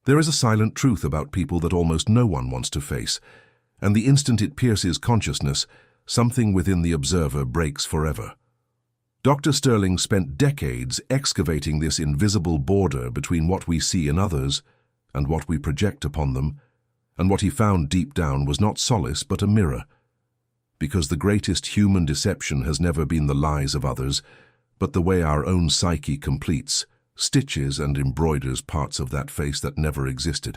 There is a silent truth about people that almost no one wants to face, and the instant it pierces consciousness, something within the observer breaks forever. Dr. Sterling spent decades excavating this invisible border between what we see in others and what we project upon them, and what he found deep down was not solace but a mirror. Because the greatest human deception has never been the lies of others, but the way our own psyche completes, stitches and embroiders parts of that face that never existed.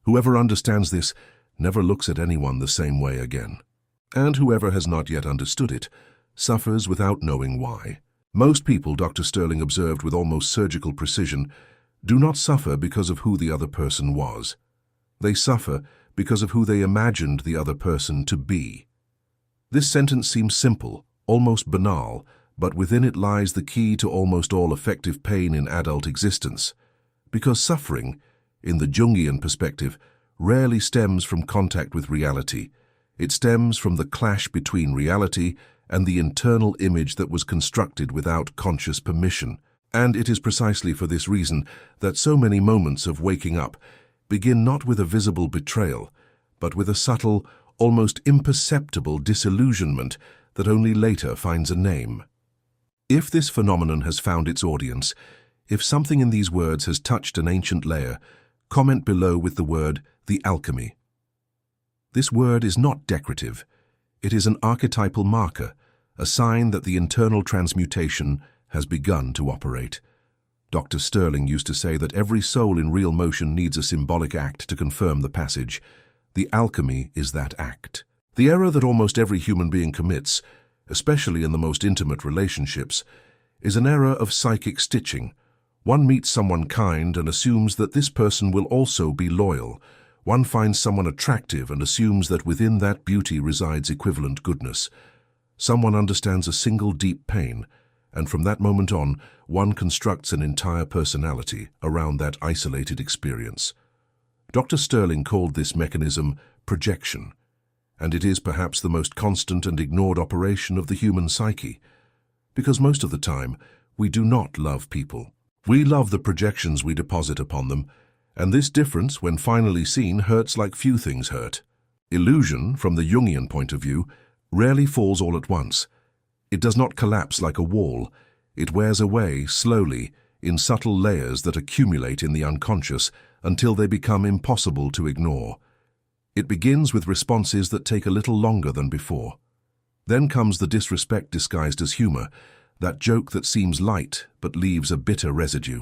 Whoever understands this never looks at anyone the same way again. And whoever has not yet understood it suffers without knowing why. Most people, Dr. Sterling observed with almost surgical precision, do not suffer because of who the other person was. They suffer because of who they imagined the other person to be. This sentence seems simple, almost banal, but within it lies the key to almost all effective pain in adult existence. Because suffering, in the Jungian perspective, rarely stems from contact with reality. It stems from the clash between reality and the internal image that was constructed without conscious permission. And it is precisely for this reason that so many moments of waking up begin not with a visible betrayal, but with a subtle, almost imperceptible disillusionment that only later finds a name. If this phenomenon has found its audience, if something in these words has touched an ancient layer, comment below with the word, the alchemy. This word is not decorative. It is an archetypal marker, a sign that the internal transmutation has begun to operate. Dr. Sterling used to say that every soul in real motion needs a symbolic act to confirm the passage. The alchemy is that act. The error that almost every human being commits, especially in the most intimate relationships, is an error of psychic stitching. One meets someone kind and assumes that this person will also be loyal. One finds someone attractive and assumes that within that beauty resides equivalent goodness. Someone understands a single deep pain, and from that moment on, one constructs an entire personality around that isolated experience. Dr. Sterling called this mechanism projection, and it is perhaps the most constant and ignored operation of the human psyche. Because most of the time, we do not love people. We love the projections we deposit upon them, and this difference, when finally seen, hurts like few things hurt. Illusion, from the Jungian point of view, rarely falls all at once. It does not collapse like a wall. It wears away, slowly, in subtle layers that accumulate in the unconscious until they become impossible to ignore. It begins with responses that take a little longer than before. Then comes the disrespect disguised as humor, that joke that seems light but leaves a bitter residue.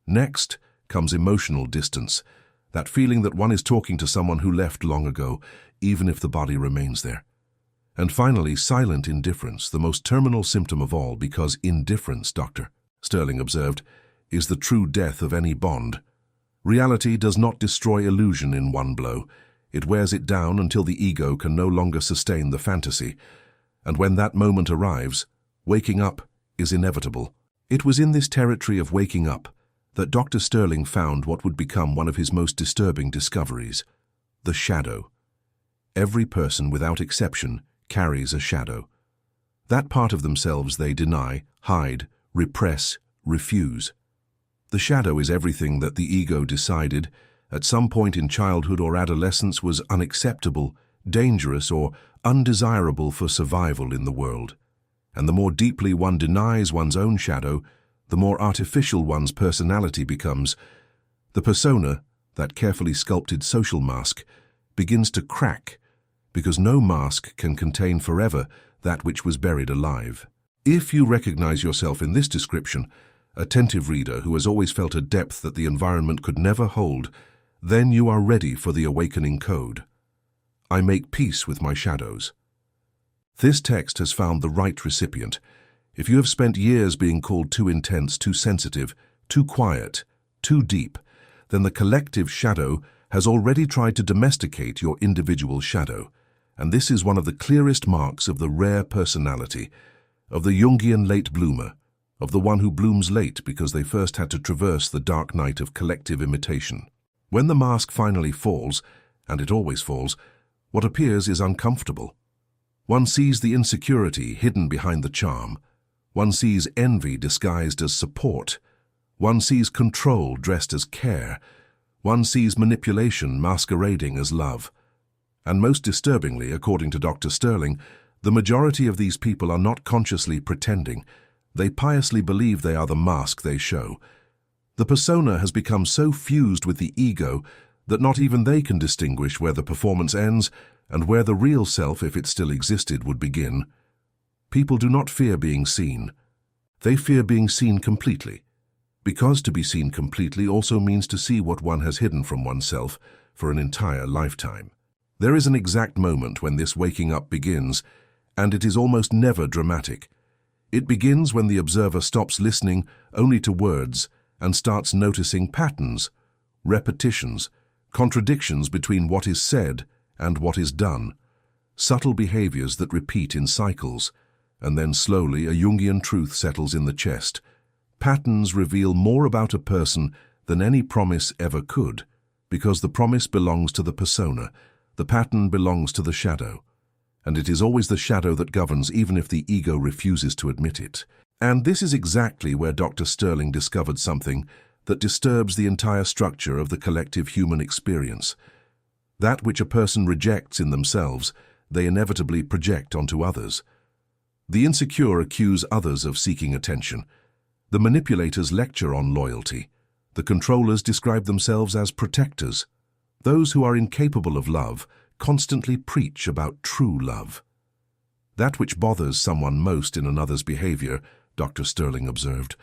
Next comes emotional distance, that feeling that one is talking to someone who left long ago, even if the body remains there. And finally, silent indifference, the most terminal symptom of all, because indifference, Dr. Sterling observed, is the true death of any bond. Reality does not destroy illusion in one blow. It wears it down until the ego can no longer sustain the fantasy. And when that moment arrives, waking up is inevitable. It was in this territory of waking up that Dr. Sterling found what would become one of his most disturbing discoveries, the shadow. Every person, without exception, carries a shadow. That part of themselves they deny, hide, repress, refuse. The shadow is everything that the ego decided at some point in childhood or adolescence was unacceptable, dangerous, or undesirable for survival in the world. And the more deeply one denies one's own shadow, the more artificial one's personality becomes. The persona, that carefully sculpted social mask, begins to crack, because no mask can contain forever that which was buried alive. If you recognize yourself in this description, attentive reader who has always felt a depth that the environment could never hold, then you are ready for the awakening code. I make peace with my shadows. This text has found the right recipient. If you have spent years being called too intense, too sensitive, too quiet, too deep, then the collective shadow has already tried to domesticate your individual shadow. And this is one of the clearest marks of the rare personality, of the Jungian late bloomer, of the one who blooms late because they first had to traverse the dark night of collective imitation. When the mask finally falls, and it always falls, what appears is uncomfortable. One sees the insecurity hidden behind the charm. One sees envy disguised as support. One sees control dressed as care. One sees manipulation masquerading as love. And most disturbingly, according to Dr. Sterling, the majority of these people are not consciously pretending. They piously believe they are the mask they show. The persona has become so fused with the ego that not even they can distinguish where the performance ends and where the real self, if it still existed, would begin. People do not fear being seen. They fear being seen completely. Because to be seen completely also means to see what one has hidden from oneself for an entire lifetime. There is an exact moment when this waking up begins, and it is almost never dramatic. It begins when the observer stops listening only to words and starts noticing patterns, repetitions, contradictions between what is said and what is done, subtle behaviors that repeat in cycles, and then slowly a Jungian truth settles in the chest. Patterns reveal more about a person than any promise ever could, because the promise belongs to the persona, the pattern belongs to the shadow, and it is always the shadow that governs even if the ego refuses to admit it. And this is exactly where Dr. Sterling discovered something that disturbs the entire structure of the collective human experience. That which a person rejects in themselves, they inevitably project onto others. The insecure accuse others of seeking attention. The manipulators lecture on loyalty. The controllers describe themselves as protectors. Those who are incapable of love constantly preach about true love. That which bothers someone most in another's behavior, Dr. Sterling observed,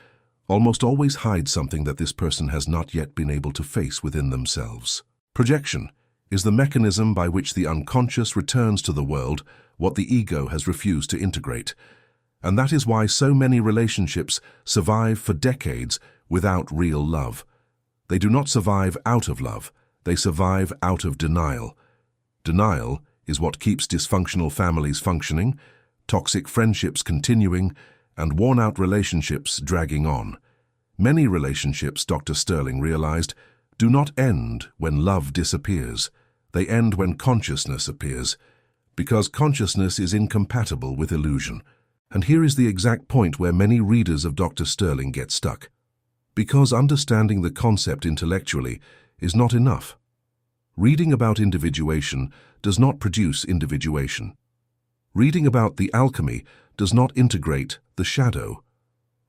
almost always hides something that this person has not yet been able to face within themselves. Projection is the mechanism by which the unconscious returns to the world what the ego has refused to integrate. And that is why so many relationships survive for decades without real love. They do not survive out of love, they survive out of denial. Denial is what keeps dysfunctional families functioning, toxic friendships continuing, and worn-out relationships dragging on. Many relationships, Dr. Sterling realized, do not end when love disappears. They end when consciousness appears, because consciousness is incompatible with illusion. And here is the exact point where many readers of Dr. Sterling get stuck. Because understanding the concept intellectually is not enough. Reading about individuation does not produce individuation. Reading about the alchemy does not integrate the shadow.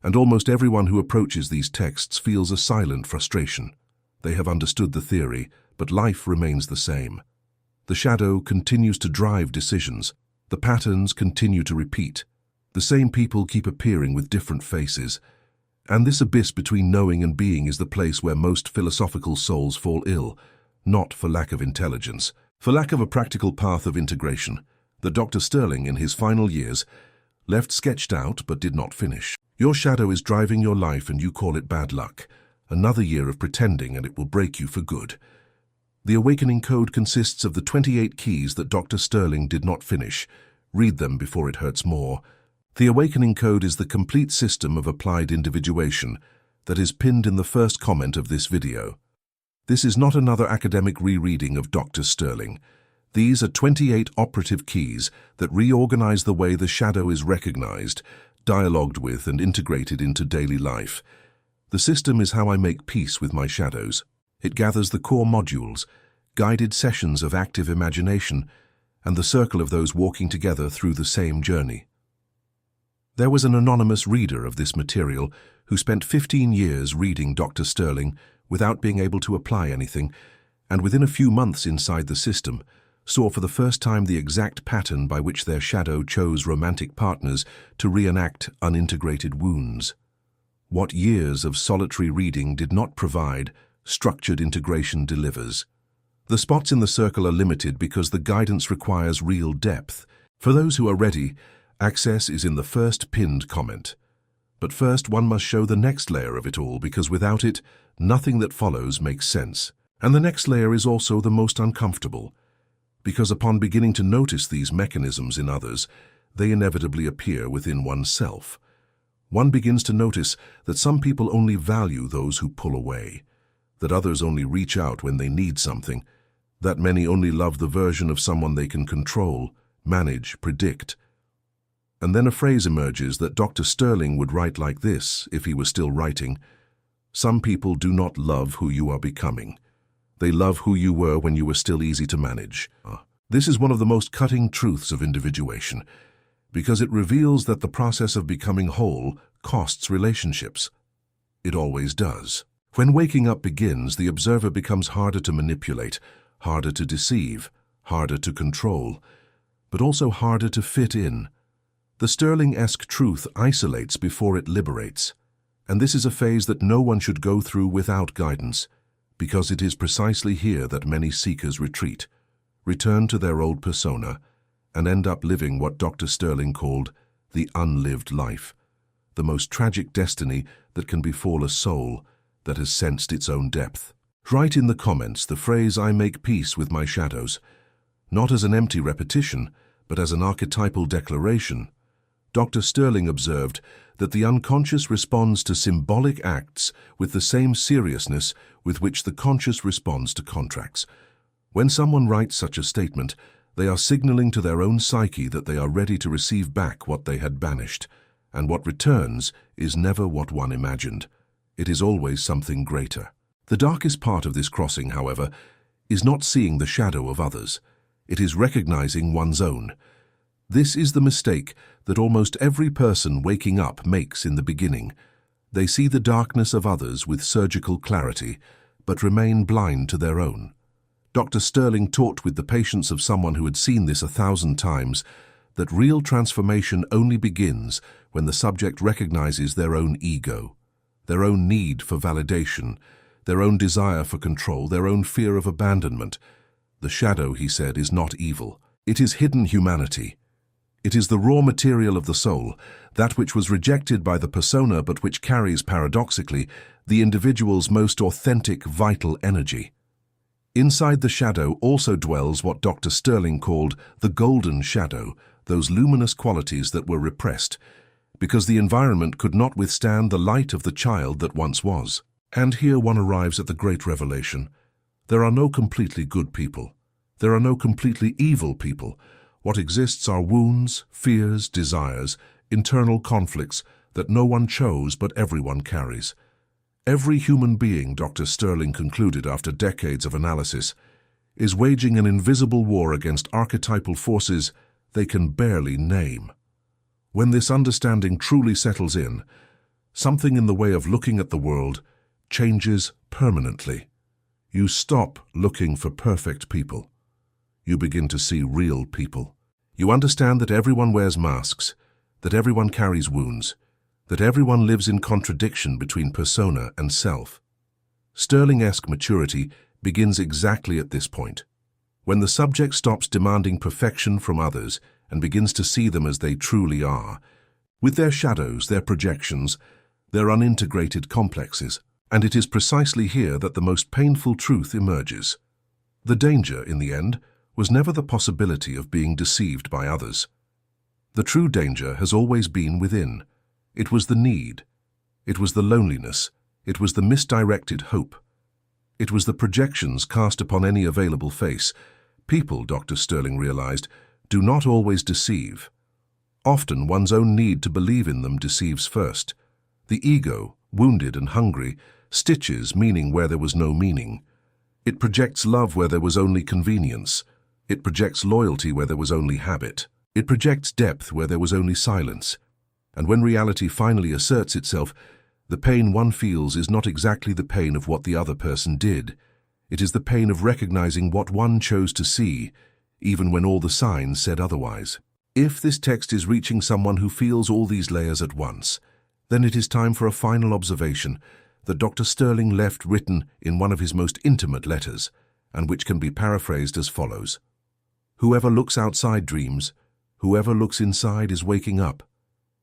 And almost everyone who approaches these texts feels a silent frustration. They have understood the theory, but life remains the same. The shadow continues to drive decisions. The patterns continue to repeat. The same people keep appearing with different faces. And this abyss between knowing and being is the place where most philosophical souls fall ill, not for lack of intelligence, for lack of a practical path of integration that Dr. Sterling, in his final years, left sketched out but did not finish. Your shadow is driving your life and you call it bad luck. Another year of pretending and it will break you for good. The Awakening Code consists of the 28 keys that Dr. Sterling did not finish. Read them before it hurts more. The Awakening Code is the complete system of applied individuation that is pinned in the first comment of this video. This is not another academic rereading of Dr. Sterling. These are 28 operative keys that reorganize the way the shadow is recognized, dialogued with, and integrated into daily life. The system is how I make peace with my shadows. It gathers the core modules, guided sessions of active imagination, and the circle of those walking together through the same journey. There was an anonymous reader of this material who spent 15 years reading Dr. Sterling without being able to apply anything, and within a few months inside the system, saw for the first time the exact pattern by which their shadow chose romantic partners to reenact unintegrated wounds. What years of solitary reading did not provide, structured integration delivers. The spots in the circle are limited because the guidance requires real depth. For those who are ready, access is in the first pinned comment. But first one must show the next layer of it all, because without it, nothing that follows makes sense. And the next layer is also the most uncomfortable, because upon beginning to notice these mechanisms in others, they inevitably appear within oneself. One begins to notice that some people only value those who pull away, that others only reach out when they need something, that many only love the version of someone they can control, manage, predict. And then a phrase emerges that Dr. Sterling would write like this if he was still writing: "Some people do not love who you are becoming. They love who you were when you were still easy to manage. This is one of the most cutting truths of individuation, because it reveals that the process of becoming whole costs relationships. It always does. When waking up begins, the observer becomes harder to manipulate, harder to deceive, harder to control, but also harder to fit in. The Sterling-esque truth isolates before it liberates, and this is a phase that no one should go through without guidance, because it is precisely here that many seekers retreat, return to their old persona, and end up living what Dr. Sterling called the unlived life, the most tragic destiny that can befall a soul that has sensed its own depth. Write in the comments the phrase "I make peace with my shadows," not as an empty repetition, but as an archetypal declaration. Dr. Sterling observed that the unconscious responds to symbolic acts with the same seriousness with which the conscious responds to contracts. When someone writes such a statement, they are signaling to their own psyche that they are ready to receive back what they had banished, and what returns is never what one imagined. It is always something greater. The darkest part of this crossing, however, is not seeing the shadow of others. It is recognizing one's own. This is the mistake that almost every person waking up makes in the beginning. They see the darkness of others with surgical clarity, but remain blind to their own. Dr. Sterling taught with the patience of someone who had seen this 1,000 times that real transformation only begins when the subject recognizes their own ego, their own need for validation, their own desire for control, their own fear of abandonment. The shadow, he said, is not evil. It is hidden humanity. It is the raw material of the soul, that which was rejected by the persona but which carries, paradoxically, the individual's most authentic, vital energy. Inside the shadow also dwells what Dr. Sterling called the golden shadow, those luminous qualities that were repressed, because the environment could not withstand the light of the child that once was. And here one arrives at the great revelation. There are no completely good people. There are no completely evil people. What exists are wounds, fears, desires, internal conflicts that no one chose but everyone carries. Every human being, Dr. Sterling concluded after decades of analysis, is waging an invisible war against archetypal forces they can barely name. When this understanding truly settles in, something in the way of looking at the world changes permanently. You stop looking for perfect people. You begin to see real people. You understand that everyone wears masks, that everyone carries wounds, that everyone lives in contradiction between persona and self. Sterling-esque maturity begins exactly at this point, when the subject stops demanding perfection from others and begins to see them as they truly are, with their shadows, their projections, their unintegrated complexes. And it is precisely here that the most painful truth emerges. The danger, in the end, was never the possibility of being deceived by others. The true danger has always been within. It was the need. It was the loneliness. It was the misdirected hope. It was the projections cast upon any available face. People, Dr. Sterling realized, do not always deceive. Often one's own need to believe in them deceives first. The ego, wounded and hungry, stitches meaning where there was no meaning. It projects love where there was only convenience. It projects loyalty where there was only habit. It projects depth where there was only silence. And when reality finally asserts itself, the pain one feels is not exactly the pain of what the other person did. It is the pain of recognizing what one chose to see, even when all the signs said otherwise. If this text is reaching someone who feels all these layers at once, then it is time for a final observation that Dr. Sterling left written in one of his most intimate letters, and which can be paraphrased as follows. Whoever looks outside dreams, whoever looks inside is waking up.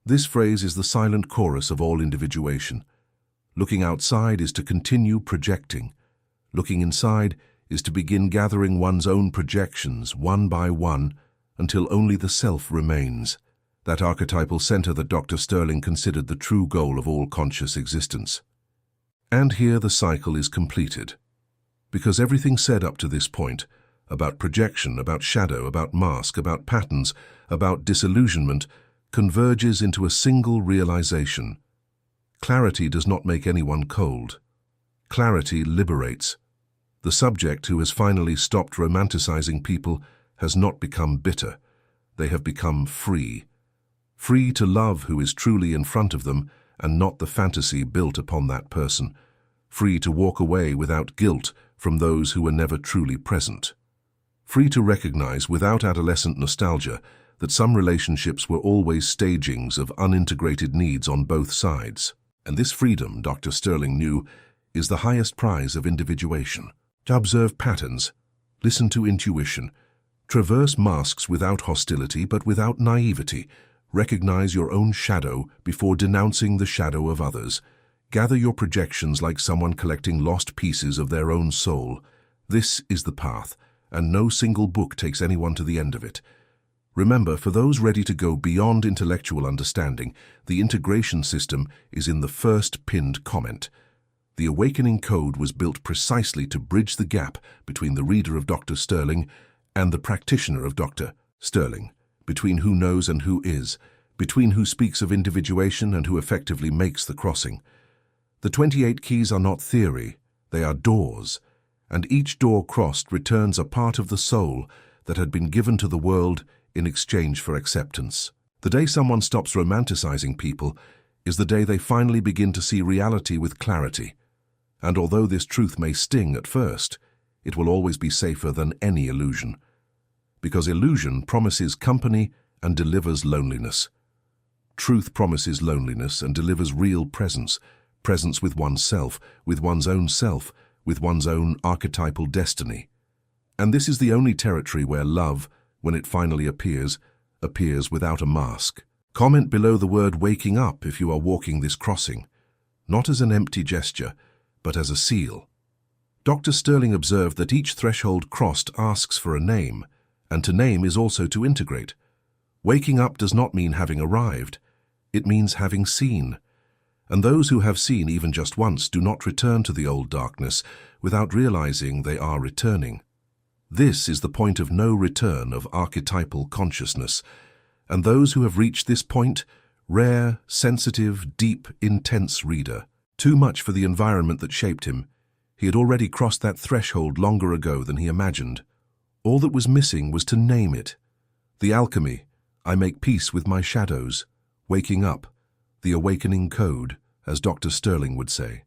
This phrase is the silent chorus of all individuation. Looking outside is to continue projecting. Looking inside is to begin gathering one's own projections, one by one, until only the self remains, that archetypal center that Dr. Sterling considered the true goal of all conscious existence. And here the cycle is completed, because everything said up to this point, about projection, about shadow, about mask, about patterns, about disillusionment, converges into a single realization. Clarity does not make anyone cold. Clarity liberates. The subject who has finally stopped romanticizing people has not become bitter. They have become free. Free to love who is truly in front of them and not the fantasy built upon that person. Free to walk away without guilt from those who were never truly present. Free to recognize without adolescent nostalgia that some relationships were always stagings of unintegrated needs on both sides. And this freedom, Dr. Sterling knew, is the highest prize of individuation. To observe patterns, listen to intuition, traverse masks without hostility but without naivety, recognize your own shadow before denouncing the shadow of others, gather your projections like someone collecting lost pieces of their own soul. This is the path, and no single book takes anyone to the end of it. Remember, for those ready to go beyond intellectual understanding, the integration system is in the first pinned comment. The Awakening Code was built precisely to bridge the gap between the reader of Dr. Sterling and the practitioner of Dr. Sterling, between who knows and who is, between who speaks of individuation and who effectively makes the crossing. The 28 keys are not theory, they are doors, and each door crossed returns a part of the soul that had been given to the world in exchange for acceptance. The day someone stops romanticizing people is the day they finally begin to see reality with clarity. And although this truth may sting at first, it will always be safer than any illusion. Because illusion promises company and delivers loneliness. Truth promises loneliness and delivers real presence, presence with oneself, with one's own self, with one's own archetypal destiny. And this is the only territory where love, when it finally appears without a mask. Comment below the word waking up if you are walking this crossing, not as an empty gesture, but as a seal. Dr. Sterling observed that each threshold crossed asks for a name, and to name is also to integrate. Waking up does not mean having arrived, it means having seen. And those who have seen even just once do not return to the old darkness without realizing they are returning. This is the point of no return of archetypal consciousness, and those who have reached this point, rare, sensitive, deep, intense reader, too much for the environment that shaped him. He had already crossed that threshold longer ago than he imagined. All that was missing was to name it. The alchemy, I make peace with my shadows, waking up, the awakening code, as Dr. Sterling would say.